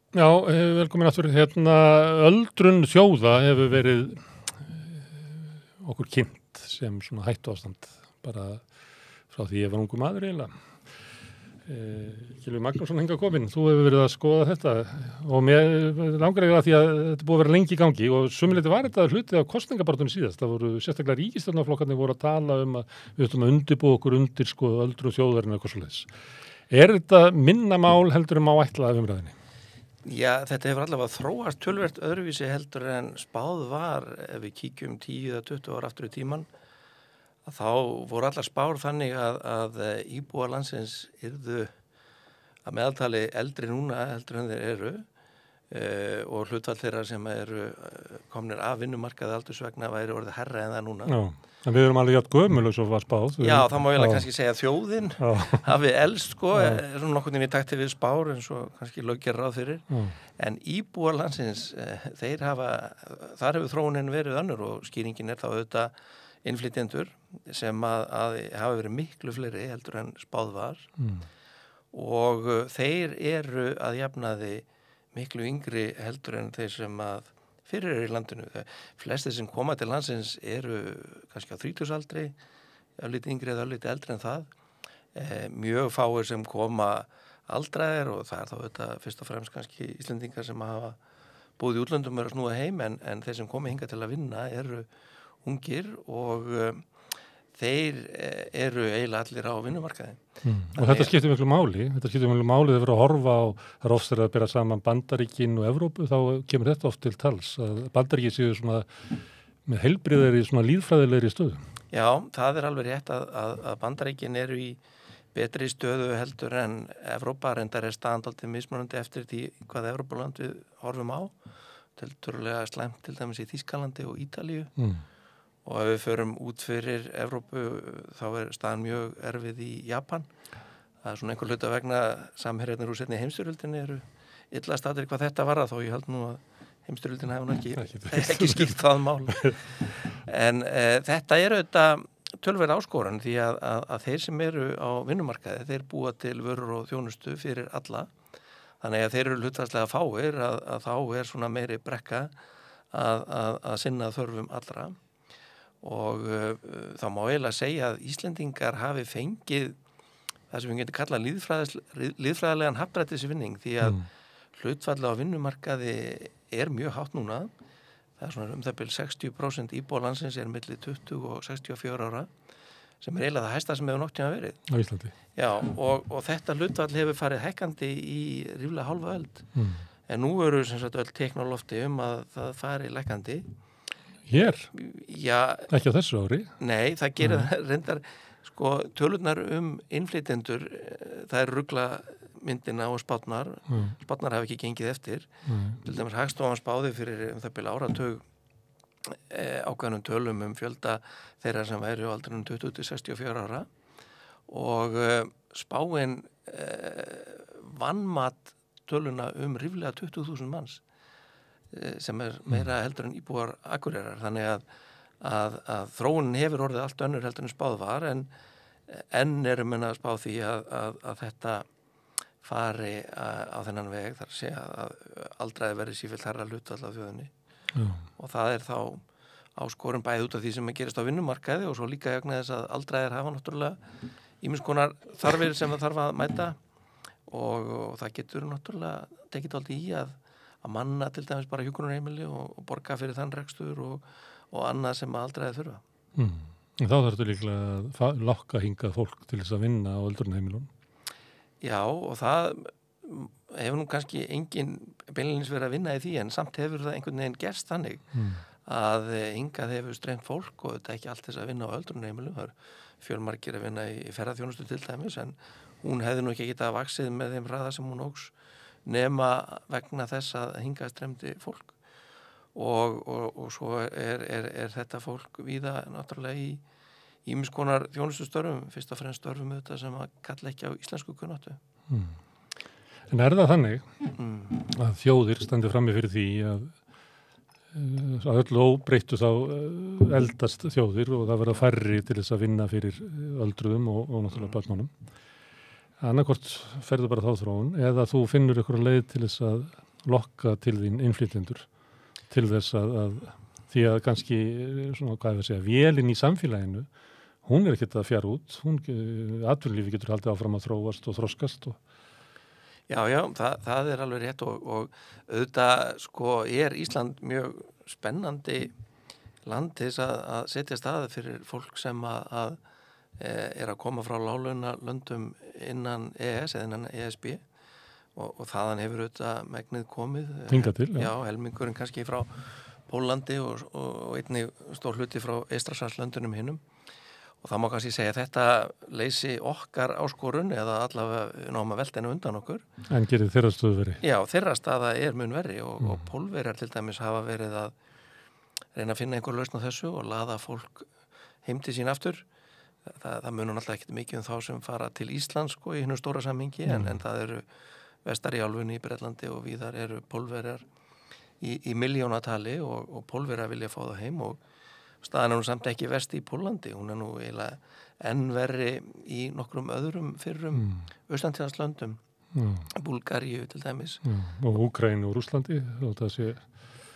Já, velkomin aftur. Öldrun þjóða hefur verið okkur kynnt sem svona hættuástand bara frá því ég var ungur maður eiginlega. Gylfi Magnússon hingað kominn, þú hefur verið að skoða þetta og mér langar að því að þetta búið að vera lengi í gangi og sumuleyti var þetta hluti af kosningabaráttunni síðast. Það voru sérstaklega ríkisstjórnarflokkarnir voru að tala um að við ætlum að undirbúa okkur undir öldrun þjóðarinnar eitthvað svoleiðis. Er þetta minna mál heldur má ætla af umræðinni? Já, þetta hefur allavega þróast töluvert öðruvísi heldur en spáð var ef við kíkjum 10 eða 20 ára aftur í tímann. Þá voru allar spár þannig að íbúar landsins yrðu að meðaltali eldri núna heldur en þeir eru og hlutfall þeirra sem eru komnir af vinnumarkaði aldursvegna væri orðið hærra en það núna. Já, en við erum alveg jafn gömul og svo var spáð. Já, það má eiginlega kannski segja að þjóðin hafi elst svona nokkurn veginn í takti við spár eins og kannski lögger ráð fyrir. En íbúar landsins, þar hefur þróunin verið önnur og skýringin er þá auðvitað innflytjendur sem að hafa verið miklu fleiri heldur en spáð var og þeir eru að jafnaði miklu yngri heldur en þeir sem að fyrir eru í landinu. Flestir sem koma til landsins eru kannski á 30-aldri, örlítið yngri eða örlítið eldri en það. Mjög fáir sem koma aldraðir og það er þá auðvitað fyrst og fremst kannski Íslendingar sem hafa búið í útlöndum eru að snúa heim en þeir sem komi hingað til að vinna eru ungir og þeir eru eiginlega allir á vinnumarkaði. Og þetta skiptir miklu máli. Þetta skiptir miklu máli þegar við erum að horfa á það oft þegar að bera saman Bandaríkin og Evrópu, þá kemur þetta oft til tals að Bandaríkin séu svona með heilbrigðari svona líffræðilegri stöðu. Já, það er alveg rétt að Bandaríkin eru í betri stöðu heldur en Evrópa, reyndar er staðan dálítið mismunandi eftir því hvað Evrópuland við horfum á. Tiltölulega slæmt til dæmis í Þýskalandi og Ítalíu. Og ef við förum út fyrir Evrópu þá er staðan mjög erfið í Japan. Það er svona einhver hluta vegna samherjarnir úr seinni heimsstyrjöldinni eru illa staddir hvað þetta varðar þó ég held nú að heimsstyrjöldin hefur ekki skýrt það mál. En þetta er auðvitað tölverð áskoran því að þeir sem eru á vinnumarkaði þeir búa til vörur og þjónustu fyrir alla. Þannig að þeir eru hlutfallslega fáir að þá er svona meiri brekka að sinna þörfum allra. Og þá má eiginlega segja að Íslendingar hafi fengið það sem við getum kallað lýðfræðilegan happdrættisvinning því að hlutfallið á vinnumarkaði er mjög hátt núna. Það er svona það bil 60% íbúa landsins er milli 20 og 64 ára sem er eiginlega það hæsta sem hefur nokktíma verið. Á Íslandi. Já, og þetta hlutfall hefur farið hækkandi í ríflega hálfa öld. En nú eru sem sagt öll teikn á lofti að það fari lækkandi. Hér? Já. Ekki á þessu ári? Nei, það gerir reyndar, tölurnar innflytjendur, það er ruglamyndina og spátnar. Spátnar hafa ekki gengið eftir. Til dæmis Hagstofan spáði fyrir það bil áratug ákveðnum tölum fjölda þeirra sem væri á aldrinum 20-64 ára og spáin vannmat töluna ríflega 20.000 manns sem er meira heldur en íbúar Akureyrar þannig að þróunin hefur orðið allt önnur heldur en spáð var en eru menn að spá því að þetta fari á þennan veg þar að segja að aldraði verði sífellt hærra hlutfall af þjóðinni og það er þá áskorun bæði út af því sem gerist á vinnumarkaði og svo líka vegna þess að aldraðir hafa náttúrulega ýmiss konar þarfir sem það þarf að mæta og það getur náttúrulega tekið aldrei í að manna til dæmis bara hjúkrunarheimili og borga fyrir þann rekstur og annað sem aldraðir þurfa. Þá þarftu líklega að lokka hingað fólk til þess að vinna á öldrunarheimilum. Já, og það hefur nú kannski engin beinlínis verið að vinna í því en samt hefur það einhvern veginn gerst þannig að hingað hefur streymt fólk og þetta er ekki allt þess að vinna á öldrunarheimilum. Það er fjölmargir að vinna í ferðaþjónustu til dæmis en hún hefði nú ekki getað vaxið með þeim hraða sem hún óx nema vegna þess að hingað streymdi fólk og svo er þetta fólk víða náttúrulega í ýmiss konar þjónustustörfum, fyrst og fremst störfum auðvitað sem að kalla ekki á íslensku kunnáttu. En er það þannig að þjóðir standi frammi fyrir því að öllu óbreyttu þá eldast þjóðir og það verða færri til þess að vinna fyrir öldruðum og náttúrulega barnunum. Annarkvort ferðu bara þá þróun eða þú finnur ykkur leið til þess að lokka til þín innflytjendur til þess að því að kannski svona, hvað ég að segja, vélin í samfélaginu, hún ekkert að fjara út, atvinnulífi getur haldið áfram að þróast og þroskast og Já, það alveg rétt og auðvitað sko Ísland mjög spennandi land til þess að setja staði fyrir fólk sem að að koma frá láglaunalöndum innan EES eða innan ESB og þaðan hefur auðvitað megnið komið. Hingað til, já. Já, helmingurinn kannski frá Pólandi og einnig stór hluti frá Eystrasaltslöndunum hinnum. Og það má kannski segja að þetta leysi okkar áskorun eða allavega náum að velta henni undan okkur. En gerir þeirra stöðu verri? Já, þeirra staða mun verri og Pólverjar til dæmis hafa verið að reyna að finna einhver lausn á þessu og laða fólk heim til sín aftur. Það munur alltaf ekkert mikið þá sem fara til Íslands sko, í hinnu stóra samhengi en það eru vestar í álfunni í Bretlandi og víðar eru Pólverjar í milljónatali og Pólverjar vilja fá það heim og staðan nú samt ekki verst í Pólandi, hún nú eiginlega enn verri í nokkrum öðrum fyrrum Austurlandslöndum, Búlgaríu til dæmis. Og Úkraínu og Rússlandi, það sé...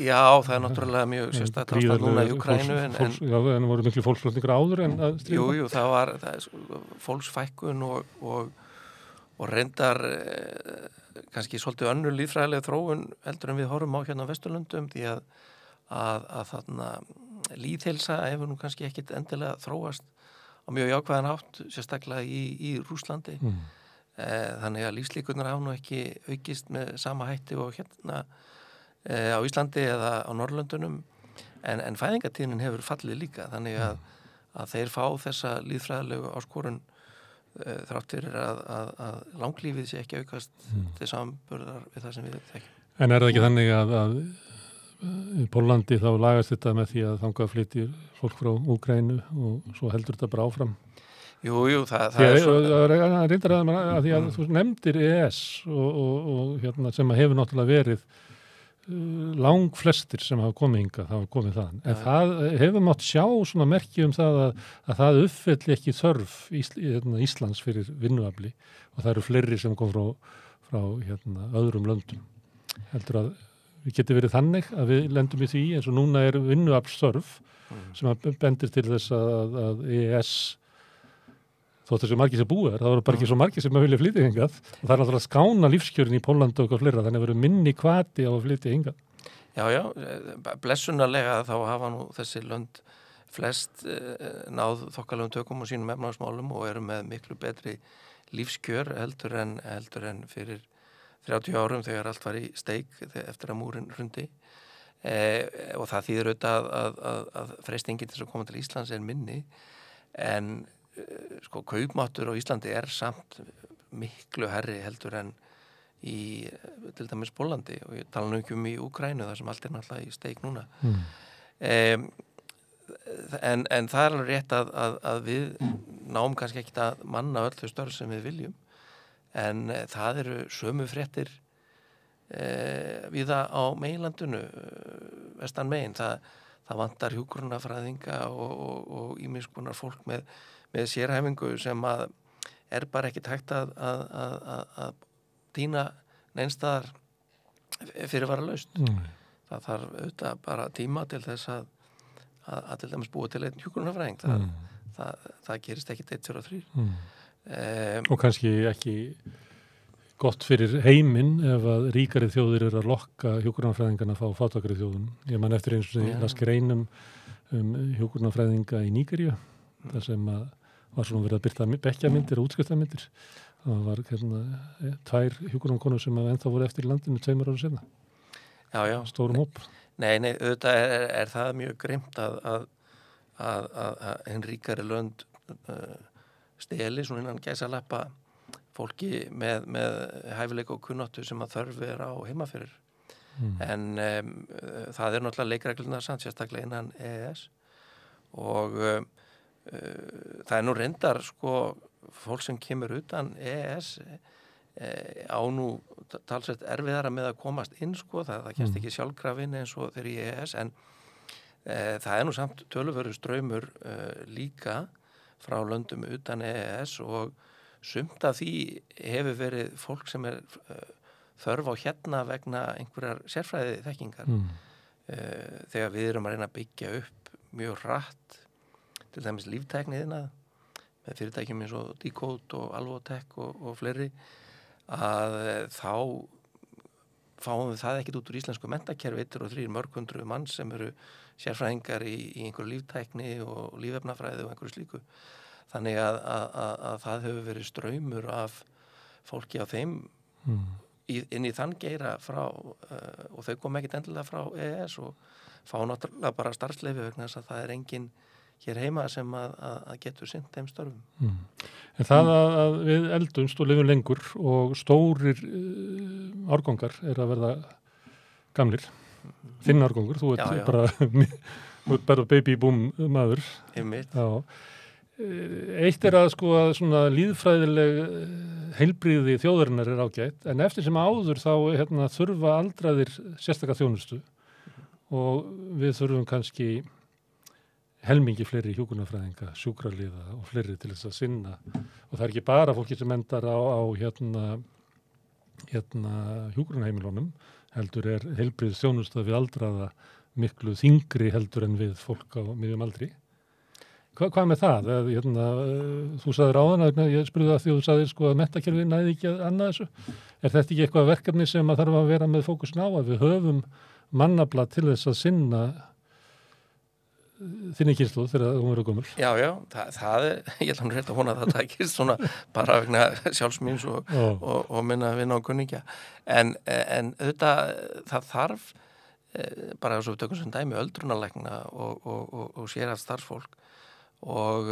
Já, það náttúrulega mjög sérstætt ástand núna í Úkraínu. Já, en voru miklu fólksflutningar áður en að stríða? Jú, það var fólksfækkun og reyndar kannski svolítið önnur líffræðileg þróun heldur en við horfum á hérna á Vesturlöndum því að þarna lýðheilsa hefur nú kannski ekkit endilega þróast á mjög jákvæðan hátt, sérstaklega í Rússlandi. Þannig að lífslíkurnar hafa nú ekki aukist með sama hætti og hérna á Íslandi eða á Norrlöndunum en fæðingatíðnin hefur fallið líka þannig að þeir fá þessa líffræðilegu áskorun þrátt fyrir að langlífið sé ekki aukast til samanburðar við það sem við þekkjum. En er það ekki þannig að í Pólandi þá lagast þetta með því að þangað flytjir fólk frá Úkraínu og svo heldur þetta bara áfram? Jú, það er svo... Það reyndar að því að þú nefndir EES og hérna sem hefur náttúrulega verið langflestir sem hafa komið hingað, það hafa komið þaðan. En það hefur mátt sjá svona merki það að það uppfylli ekki þörf Íslands fyrir vinnuafli og það eru fleiri sem kom frá hérna, öðrum löndum. Heldur að við getum verið þannig að við lendum í því eins og núna er vinnuaflsþörf sem bendir til þess að EES þótt þessi margir sem búið það voru bara ekki svo margir sem vilja flytja hingað og það er náttúrulega skána lífskjörin í Pólland og eitthvað fleira, þannig að verið minni hvati á að flytja hingað. Já, blessunarlega þá hafa nú þessi lönd flest náð þokkalegum tökum á sínum efnahagsmálum og eru með miklu betri lífskjör heldur en fyrir 30 árum þegar allt var í steik eftir að múrin hrundi og það þýðir auðvitað að freistingin til að koma til Íslands er minni en sko kaupmáttur á Íslandi er samt miklu herri heldur en í til dæmis Pólandi og ég tala nú ekki í Úkraínu þar sem allt er náttúrulega í steik núna en það er alveg rétt að við náum kannski ekki að manna öll þau störf sem við viljum en það eru sömu fréttir víða á meginlandinu vestan megin það vantar hjúkrunarfræðinga og ýmiss konar fólk með sérhæfingu sem að er bara ekkit hægt að týna neinstaðar fyrirvaralaust. Það þarf auðvitað bara tíma til þess að til dæmis búa til einn hjúkrunarfræðing. Það gerist ekkit 1, 2 og 3. Og kannski ekki gott fyrir heiminn ef að ríkari þjóðir eru að lokka hjúkrunarfræðingarna að fá fátækari þjóðum. Ég man eftir eins og las greinum hjúkrunarfræðinga í Nígeríu þar sem að var svona verið að byrta bekkjamyndir og útskriftamyndir. Það var hérna 2 hjúkrunarkonur sem ennþá voru eftir í landinu 2 árum seinna. Já. Stórum hóp. Nei, auðvitað er það mjög grimmt að hinn ríkari lönd steli svona innan gæsalappa fólki með hæfileika og kunnáttu sem að þörf er á heimafyrir. En það er náttúrulega leikreglurnar samt sérstaklega innan EES og það er nú reyndar sko fólk sem kemur utan EES á nú talsvert erfiðara með að komast inn sko, það kemst ekki sjálfkrafin eins og þeir í EES en það er nú samt töluvöru straumur líka frá löndum utan EES og sumt af því hefur verið fólk sem er þörf á hérna vegna einhverjar sérfræði þekkingar. Þegar við erum að reyna að byggja upp mjög hratt, til dæmis líftækniðina, með fyrirtækjum eins og Decode og Alvotech og fleiri, að þá fáum við það ekkert út úr íslensku menntakerfi, 1 og 3 mörghundruð manns sem eru sérfræðingar í einhverju líftækni og lífefnafræði og einhverju slíku. Þannig að það hefur verið straumur af fólki á þeim inn í þann geira frá, og þau kom ekkert endilega frá EES og fá náttúrulega bara starfsleyfi vegna þess að það er engin hér heima sem að getur sinnt þeim störfum. En það að við eldumst og lifum lengur og stórir árgangar að verða gamlir, þinn árgangur, þú ert bara baby boom maður. Einmitt. Já. Eitt að sko að svona líðfræðileg heilbrigði þjóðarinnar ágætt, en eftir sem áður þá þurfa aldraðir sérstaka þjónustu og við þurfum kannski helmingi fleiri hjúkrunarfræðinga, sjúkraliða og fleiri til þess að sinna, og það er ekki bara fólki sem endar á hjúkrunarheimilunum, heldur er heilbrigðis þjónusta við aldraða miklu þyngri heldur en við fólk á miðjum aldri. Hvað með það? Þú sagðir áðan að ég spurði það því þú sagðir sko að menntakerfið næði ekki að annað þessu. Er þetta ekki eitthvað verkefni sem að þarf að vera með fókusin á, að við höfum mannafla til þess að sinna þinni kynslóð þegar hún verður gömul? Já, það er, ég ætla rétt að vona að það takist svona bara vegna sjálfsmýns og minna vinna og kunningja. En auðvitað það þarf bara þess að við tökum sem dæmi öldrunarlækna og sérhæft starfsfólk. Og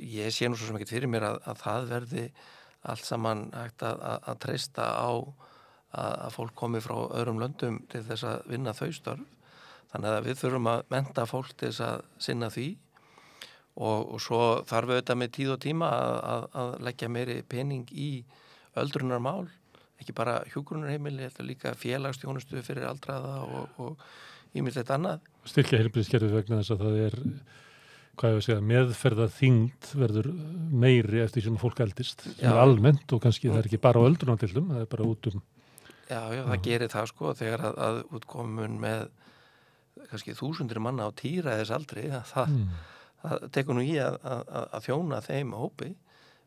ég sé nú svo sem ekkert fyrir mér að það verði allt saman hægt að treysta á að fólk komi frá öðrum löndum til þess að vinna þau störf. Þannig að við þurfum að mennta fólk til þess að sinna því og svo þarf við auðvitað með tíð og tíma að leggja meiri pening í öldrunarmál, ekki bara hjúkrunarheimili, þetta líka félagsþjónustu fyrir aldraða og ýmislegt annað. Styrkja heilbrigðiskerfið vegna þess að það er meðferða þyngd verður meiri eftir sem fólk eldist, sem er almennt og kannski það er ekki bara á öldrunardeildum, það er bara út Já, það gerir það sko, þegar að útkomun með kannski 1000 manna á tíræðisaldri, það tekur nú í að þjóna þeim hópi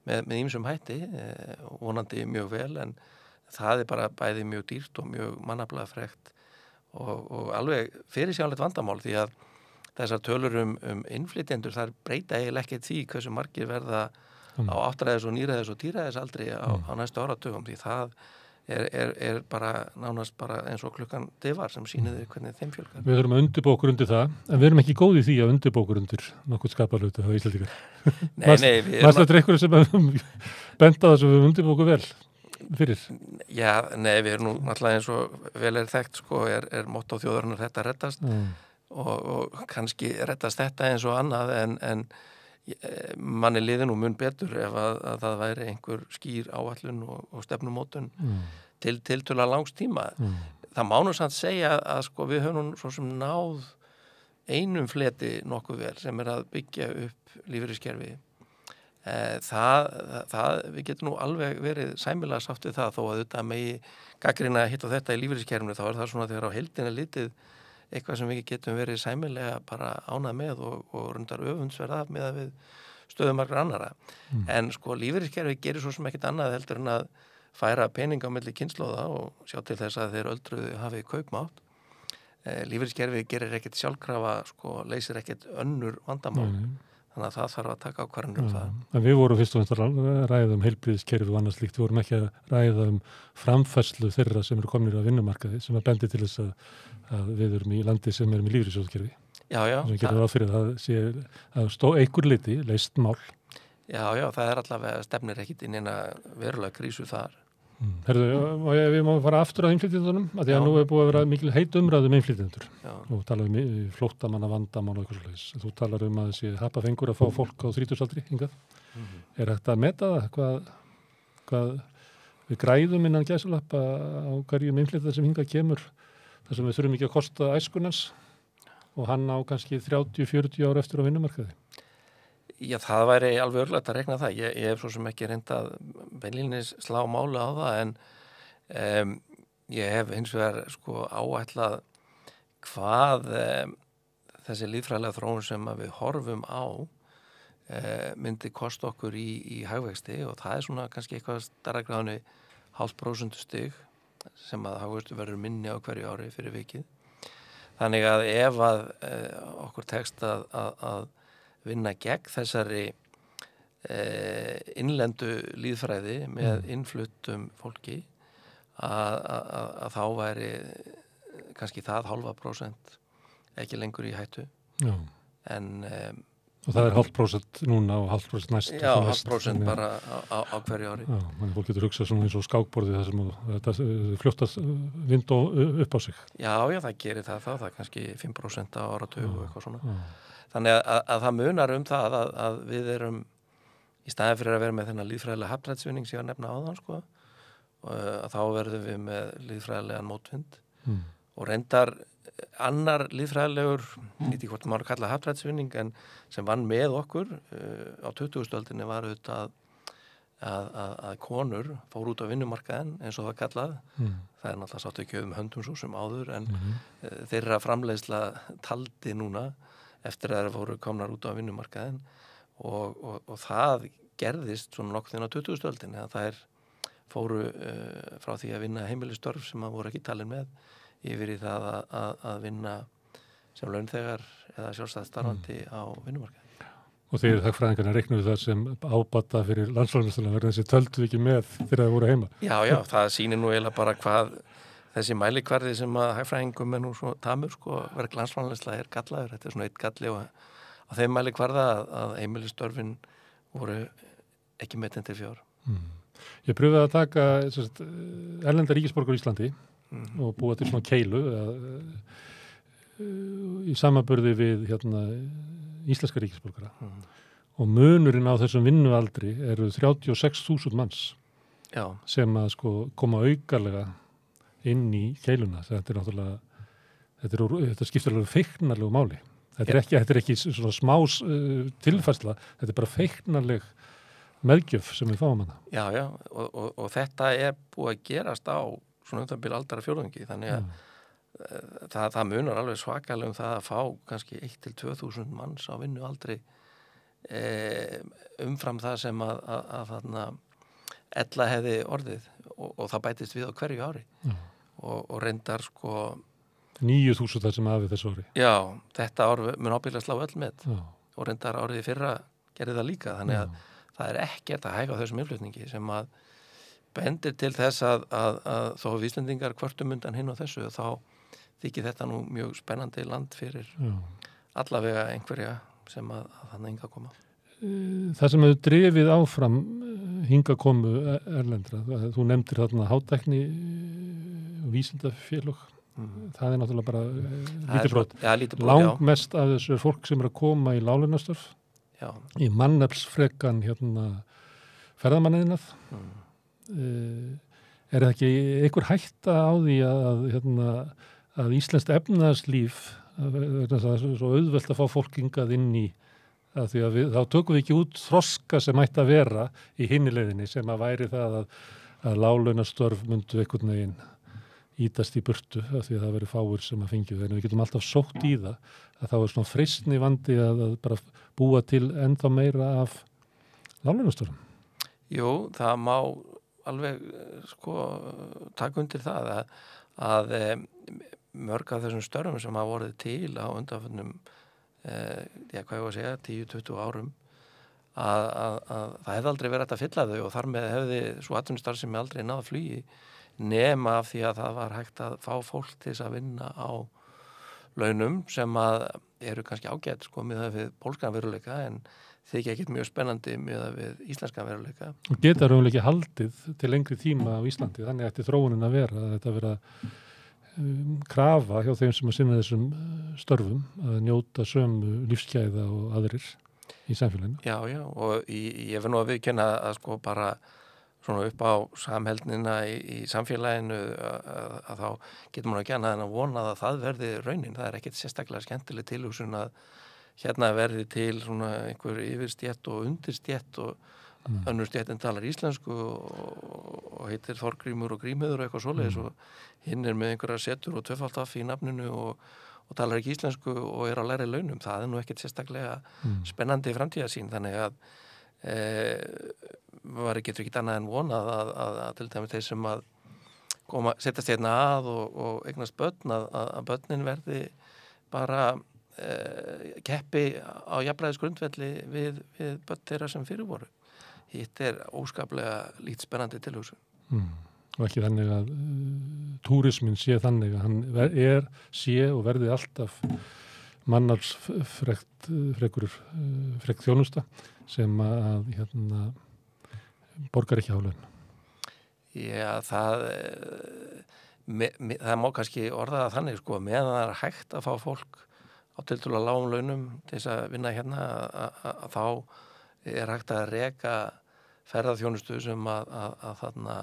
með ýmsum hætti, vonandi mjög vel, en það er bara bæði mjög dýrt og mjög mannaflega frekt og alveg fyrirsjáanlegt vandamál, því að þessar tölur innflytjendur, þar breyta eiginlega ekkert því hversu margir verða á 8-ræðis og 9-ræðis og 10-ræðisaldri á næstu áratugum, því það er bara nánast bara eins og klukkan tifar sem sýniði hvernig þeim fjölgar. Við þurfum að undirbúa okkur undir það, en við erum ekki góð í því að undirbúa okkur undir nokkuð skapalötu á Íslandingar. Nei, Varstu þetta einhverju sem benda það sem við undirbúa okkur vel fyrir? Já, nei, við erum nú náttúrulega eins og vel er þekkt, sko, er motto þjóðarinnar þetta reddast og kannski reddast þetta eins og annað en manni liði nú mun betur ef að það væri einhver skýr áætlun og stefnumótun til tiltölulega langs tíma. Það má nú samt segja að sko við höfum svo sem náð einum fleti nokkuð vel sem er að byggja upp lífeyriskerfi. Við getum nú alveg verið sæmilega sátt við það, þó að þetta megi gagnrýna hitt og þetta í lífeyriskerfinu, þá er það svona þegar á heildina litið eitthvað sem við getum verið sæmilega bara ánað með og rundar öfundsverða með að við stöðum margra annara. En sko lífeyriskerfi gerir svo sem ekkert annað heldur en að færa pening á milli kynslóða og sjá til þess að þeir öldruðu hafi kaupmátt. Lífeyriskerfi gerir ekkert sjálfkrafa, sko, leysir ekkert önnur vandamál. Þannig að það þarf að taka ákvarðanir það. En við vorum fyrst og fremst að ræða heilbrigðiskerfi og annað slíkt. Við vorum ekki að ræða framfærslu þeirra sem eru komnir á vinnumarkaði, sem að bendi til þess að við erum í landi sem erum í lífeyrissjóðskerfi. Já. Sem getur ráð fyrir að sé að einhver liti leyst mál. Já, það er allavega stefnir ekkit inn eina verulega krísu þar. Herðu, við máum fara aftur að innflytjendunum, að því að nú er búið að vera mikil heit umræðu innflytjendur. Og tala flóttamanna vandamál og eitthvað svoleiðis. Þú talar að þessi happafengur að fá fólk á 30-aldri hingað. Er þetta að meta það? Hvað við græðum innan gæsalappa á hverjum innflytjenda sem hingað kemur, þar sem við þurfum ekki að kosta æskunans og hann á kannski 30-40 ára eftir á vinnumarkaði? Já, það væri alveg örglægt að rekna það. Ég hef svo sem ekki reynt að beinlínis slá máli á það, en Ég hef hins vegar sko áætlað hvað þessi líffræðilega þróun sem að við horfum á myndi kosta okkur í hagvexti og það svona kannski eitthvað stærra gráðunni 0,5% stig sem að hagvextu verður minni á hverju ári fyrir vikið. Þannig að ef að okkur tekst að vinna gegn þessari innlendu líffræði með innfluttum fólki að þá væri kannski það 0,5% ekki lengur í hættu. Já. En og það 0,5% núna og 0,5% næst. Já, 0,5% bara á hverju ári. Já, þannig fólk getur hugsað svona eins og skákborði þar sem þetta fljóttast vind upp á sig. Já, það gerir það þá, það er kannski 5% á áratug og eitthvað svona. Já. Þannig að það munar það að við erum í staðin fyrir að vera með þennan líffræðilega happdrættsvinning sem ég var að nefna áðan sko, að þá verðum við með líffræðilegan mótvind og reyndar annar líffræðilegur, nýtti hvort maður kalla happdrættsvinning en sem vann með okkur á 20. öldinni var auðvitað að konur fór út á vinnumarkaðin eins og það kallað. Það er náttúrulega sátt ekki höndum svo sem áður en þeirra framleiðsla taldi núna eftir að þeir voru komnar út á vinnumarkaðin og það gerðist svona nokkuð á 20. öldinni að þær fóru frá því að vinna heimilistörf sem að voru ekki talin með yfir í það að vinna sem launþegar eða sjálfstætt starfandi á vinnumarkaði. Og þeir hagfræðingarnir reiknuðu það sem ábata fyrir landsframleiðsluna verður þessi töldu ekki með þegar það voru heima. Já, það sýnir nú eiginlega bara hvað þessi mælikvarði sem að hagfræðingum er nú svo tamur sko, verk landsframleiðsla er gallaður. Þetta er svona eitt galli og á þeim mælikvarða að heimilistörfin voru ekki metin til 4. Ég pröfaði að taka erlenda ríkisborgar í Íslandi og búa til svona keilu í samanburði við íslenska ríkisborgara og munurinn á þessum vinnualdri eru 36.000 manns sem að sko koma aukarlega inn í keiluna. Þetta er náttúrulega þetta skiptir alveg feiknarlegu máli. Þetta er ekki svona smá tilfærsla, þetta er bara feiknarleg meðgjöf sem við fáum hana. Já, og þetta er búið að gerast á svona bil aldara fjórðungi, þannig að það munar alveg svakalega það að fá kannski 1.000-2.000 manns á vinnualdri umfram það sem að þarna ella hefði orðið og það bætist við á hverju ári og reyndar sko 9.000 það sem hafið þessu ári. Já, þetta ár mun ábyggilega slá öll met og reyndar árið fyrra gerði það líka, þannig að það er ekkert að hæga á þessum innflutningi sem að bendir til þess að þó við Íslendingar hvörtum undan hinn og þessu þá þykir þetta nú mjög spennandi land fyrir allavega einhverja sem að þannig hinga koma. Það sem hefur drifið áfram hinga komu erlendra, þú nefndir þarna hátækni vísindafélög, það er náttúrulega bara lítið brot. Langmest af þessu er fólk sem er að koma í láglaunastörf, í mannaflsfrekan ferðamanniðnað. Er það ekki einhver hætta á því að íslenskt efnahagslíf það er svo auðvelt að fá fólk hingað inn í að því að þá tökum við ekki út þroska sem ætti að vera í hinni leiðinni sem að væri það að láglaunastörf myndu einhvern veginn ítast í burtu af því að það veri fáir sem að fengju en við getum alltaf sótt í það að þá er svona freistni vandi að bara búa til ennþá meira af láglaunastörfum. Jú, það má alveg sko taka undir það að mörg af þessum störfum sem hafa vorið til á undanförnum hvað ég var að segja 10-20 árum að það hefði aldrei verið hægt að fylla þau og þar með hefði svo atvinnustarfsemi aldrei náð flugi nema af því að það var hægt að fá fólk til þess að vinna á launum sem að eru kannski ágætt sko miðað við pólskan veruleika en þykja ekkert mjög spennandi miðað við íslenskan veruleika. Og geta raunverulega ekki haldið til lengri tíma á Íslandi, þannig ætti þróunin að vera að þetta vera krafa hjá þeim sem að sinna þessum störfum að njóta sömu lífsgæða og aðrir í samfélaginu. Já, og ég verð nú að viðkenna að sko bara svona upp á samheldnina í samfélaginu að þá getur maður ekki annað en að vona að það verði raunin. Það er ekkert sérstaklega skemmtileg tilhugsun að hérna verði til svona einhver yfirstétt og undirstétt og önnur stéttin talar íslensku og og heitir Þorgrímur og Grímheiður og eitthvað svoleiðis og hinn með einhverja setur og tvöfaldaff í nafninu og talar ekki íslensku og á lægri launum. Það nú ekkert sérstaklega spennandi framtíðarsýn, þannig að maður getur ekki annað en vonað að til dæmis þeir sem að setjast hérna og eignast börn, að börnin verði bara keppi á jafnræðisgrundvelli við börn þeirra sem fyrir voru. Hitt óskaplega lítið spennandi tilhugsun. Og ekki þannig að túrismin sé þannig að hann sé og verði alltaf mannalsfrekt þjónusta sem að borgar ekki á laun. Já, það má kannski orða það þannig, sko, meðan það hægt að fá fólk á tiltölulega lágum launum til þess að vinna hérna að þá hægt að reka ferðaþjónustu sem að þarna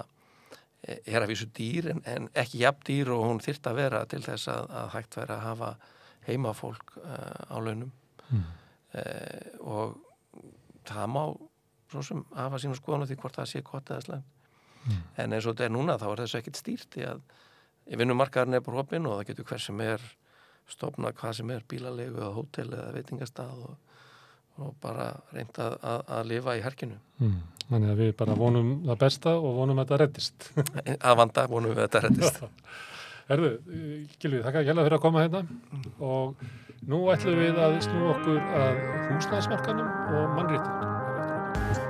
að vísu dýr en ekki jafn dýr og hún þyrfti að vera til þess að hægt væri að hafa heimafólk á launum og það má svo sem hafa sína skoðun á því hvort það sé gott eða slæmt. En eins og þetta núna þá þessu ekkert stýrt í að vinnumarkaðurinn brotinn og það getur hver sem stofnað hvað sem bílalegu eða hótel eða veitingastað og bara reynt að lifa í herkinu. Þannig að við bara vonum það besta og vonum að þetta reddist. Að vanda vonum við að þetta reddist. Herðu, Gylfi, þakka hérlega fyrir að koma hérna og nú ætlum við að snúa okkur að húsnæðismarkaðnum og mannréttindum.